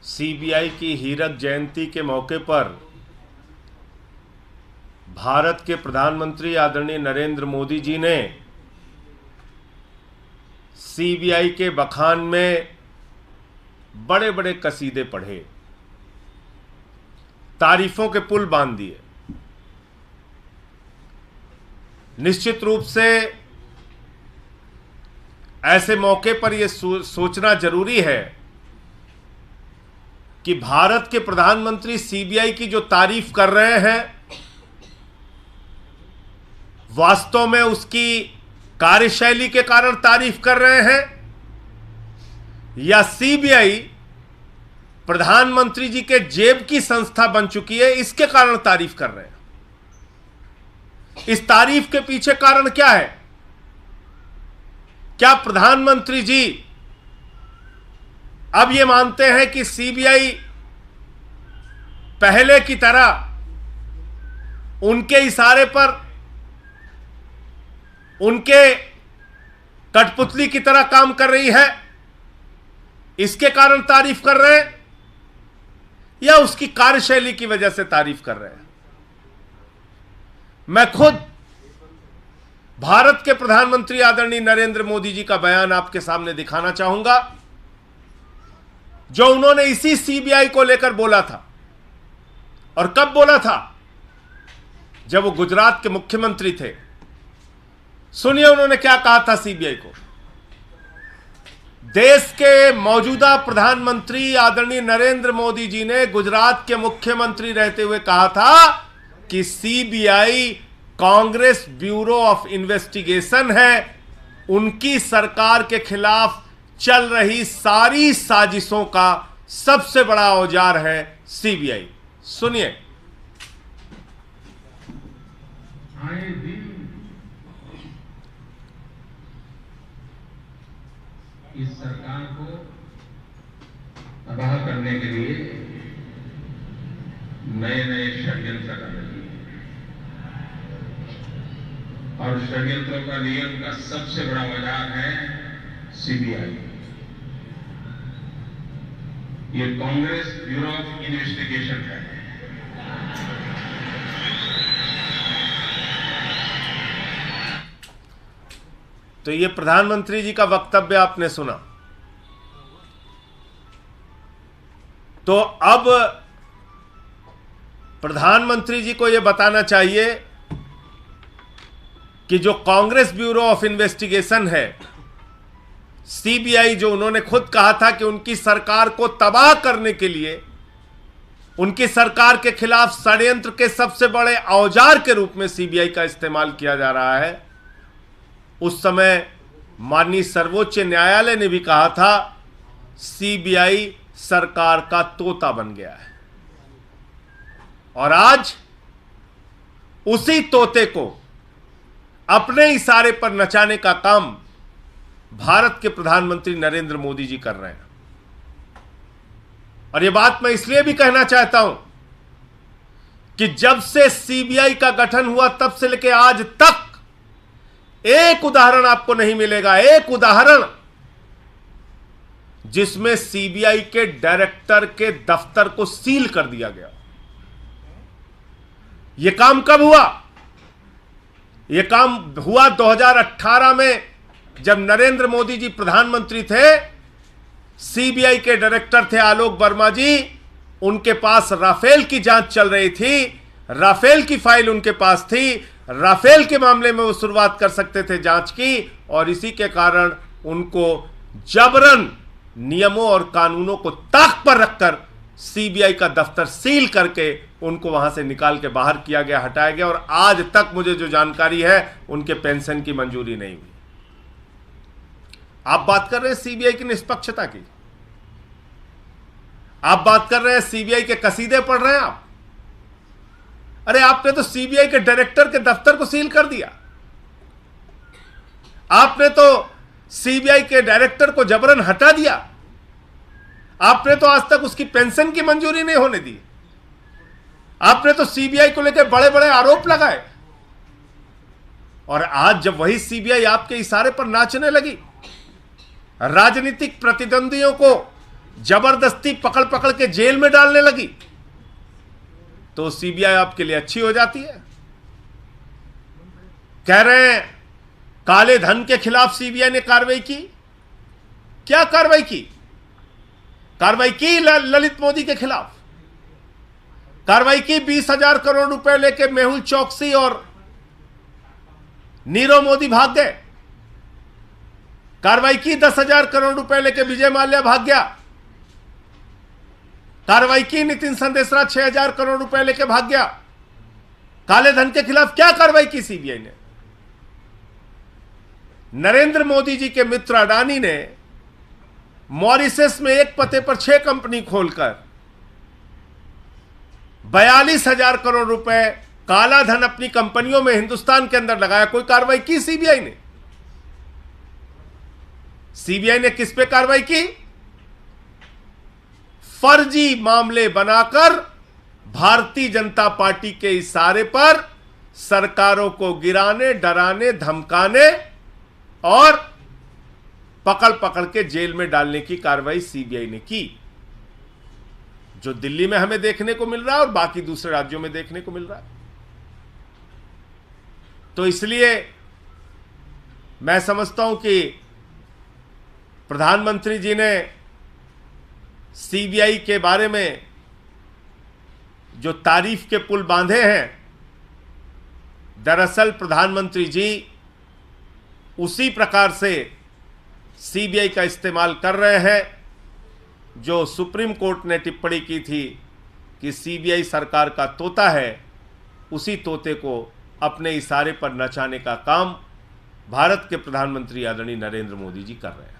CBI की हीरक जयंती के मौके पर भारत के प्रधानमंत्री आदरणीय नरेंद्र मोदी जी ने सीबीआई के बखान में बड़े बड़े कसीदे पढ़े, तारीफों के पुल बांध दिए। निश्चित रूप से ऐसे मौके पर यह सोचना जरूरी है कि भारत के प्रधानमंत्री सीबीआई की जो तारीफ कर रहे हैं, वास्तव में उसकी कार्यशैली के कारण तारीफ कर रहे हैं या सीबीआई प्रधानमंत्री जी के जेब की संस्था बन चुकी है, इसके कारण तारीफ कर रहे हैं। इस तारीफ के पीछे कारण क्या है? क्या प्रधानमंत्री जी अब यह मानते हैं कि सीबीआई पहले की तरह उनके इशारे पर, उनके कठपुतली की तरह काम कर रही है, इसके कारण तारीफ कर रहे हैं या उसकी कार्यशैली की वजह से तारीफ कर रहे हैं? मैं खुद भारत के प्रधानमंत्री आदरणीय नरेंद्र मोदी जी का बयान आपके सामने दिखाना चाहूंगा, जो उन्होंने इसी सीबीआई को लेकर बोला था। और कब बोला था? जब वो गुजरात के मुख्यमंत्री थे। सुनिए उन्होंने क्या कहा था सीबीआई को। देश के मौजूदा प्रधानमंत्री आदरणीय नरेंद्र मोदी जी ने गुजरात के मुख्यमंत्री रहते हुए कहा था कि CBI Congress bureau of investigation है, उनकी सरकार के खिलाफ चल रही सारी साजिशों का सबसे बड़ा औजार है सीबीआई। सुनिए। आए दिन इस सरकार को तबाह करने के लिए नए नए षड्यंत्र कर रही है और षड्यंत्रों का नियम का सबसे बड़ा औजार है सीबीआई। ये कांग्रेस ब्यूरो ऑफ इन्वेस्टिगेशन है। तो ये प्रधानमंत्री जी का वक्तव्य आपने सुना। तो अब प्रधानमंत्री जी को यह बताना चाहिए कि जो कांग्रेस ब्यूरो ऑफ इन्वेस्टिगेशन है, सीबीआई, जो उन्होंने खुद कहा था कि उनकी सरकार को तबाह करने के लिए, उनकी सरकार के खिलाफ षड्यंत्र के सबसे बड़े औजार के रूप में सीबीआई का इस्तेमाल किया जा रहा है, उस समय माननीय सर्वोच्च न्यायालय ने भी कहा था सीबीआई सरकार का तोता बन गया है। और आज उसी तोते को अपने इशारे पर नचाने का काम भारत के प्रधानमंत्री नरेंद्र मोदी जी कर रहे हैं। और यह बात मैं इसलिए भी कहना चाहता हूं कि जब से सीबीआई का गठन हुआ तब से लेकर आज तक एक उदाहरण आपको नहीं मिलेगा, एक उदाहरण जिसमें सीबीआई के डायरेक्टर के दफ्तर को सील कर दिया गया। यह काम कब हुआ? यह काम हुआ 2018 में, जब नरेंद्र मोदी जी प्रधानमंत्री थे। सीबीआई के डायरेक्टर थे आलोक वर्मा जी, उनके पास राफेल की जांच चल रही थी, राफेल की फाइल उनके पास थी, राफेल के मामले में वो शुरुआत कर सकते थे जांच की, और इसी के कारण उनको जबरन नियमों और कानूनों को ताक पर रखकर सीबीआई का दफ्तर सील करके उनको वहां से निकाल के बाहर किया गया, हटाया गया। और आज तक मुझे जो जानकारी है, उनके पेंशन की मंजूरी नहीं हुई। आप बात कर रहे हैं सीबीआई की निष्पक्षता की, आप बात कर रहे हैं सीबीआई के कसीदे पढ़ रहे हैं आप। अरे आपने तो सीबीआई के डायरेक्टर के दफ्तर को सील कर दिया, आपने तो सीबीआई के डायरेक्टर को जबरन हटा दिया, आपने तो आज तक उसकी पेंशन की मंजूरी नहीं होने दी, आपने तो सीबीआई को लेकर बड़े बड़े आरोप लगाए। और आज जब वही सीबीआई आपके इशारे पर नाचने लगी, राजनीतिक प्रतिद्वंदियों को जबरदस्ती पकड़ पकड़ के जेल में डालने लगी, तो सीबीआई आपके लिए अच्छी हो जाती है। कह रहे हैं काले धन के खिलाफ सीबीआई ने कार्रवाई की। क्या कार्रवाई की? कार्रवाई की ललित मोदी के खिलाफ, कार्रवाई की 20,000 करोड़ रुपए लेके मेहुल चौकसी और नीरव मोदी भाग गए, कार्रवाई की 10,000 करोड़ रुपए लेके विजय माल्या भाग गया, कार्रवाई की नितिन संदेशरा 6,000 करोड़ रुपए लेके भाग गया। काले धन के खिलाफ क्या कार्रवाई की सीबीआई ने? नरेंद्र मोदी जी के मित्र अडानी ने मॉरिशस में एक पते पर 6 कंपनी खोलकर 42,000 करोड़ रुपए काला धन अपनी कंपनियों में हिंदुस्तान के अंदर लगाया। कोई कार्रवाई की सीबीआई ने? सीबीआई ने किस पे कार्रवाई की? फर्जी मामले बनाकर भारतीय जनता पार्टी के इशारे पर सरकारों को गिराने, डराने, धमकाने और पकड़ पकड़ के जेल में डालने की कार्रवाई सीबीआई ने की, जो दिल्ली में हमें देखने को मिल रहा है और बाकी दूसरे राज्यों में देखने को मिल रहा है। तो इसलिए मैं समझता हूं कि प्रधानमंत्री जी ने सीबीआई के बारे में जो तारीफ के पुल बांधे हैं, दरअसल प्रधानमंत्री जी उसी प्रकार से सीबीआई का इस्तेमाल कर रहे हैं जो सुप्रीम कोर्ट ने टिप्पणी की थी कि सीबीआई सरकार का तोता है। उसी तोते को अपने इशारे पर नचाने का काम भारत के प्रधानमंत्री आदरणीय नरेंद्र मोदी जी कर रहे हैं।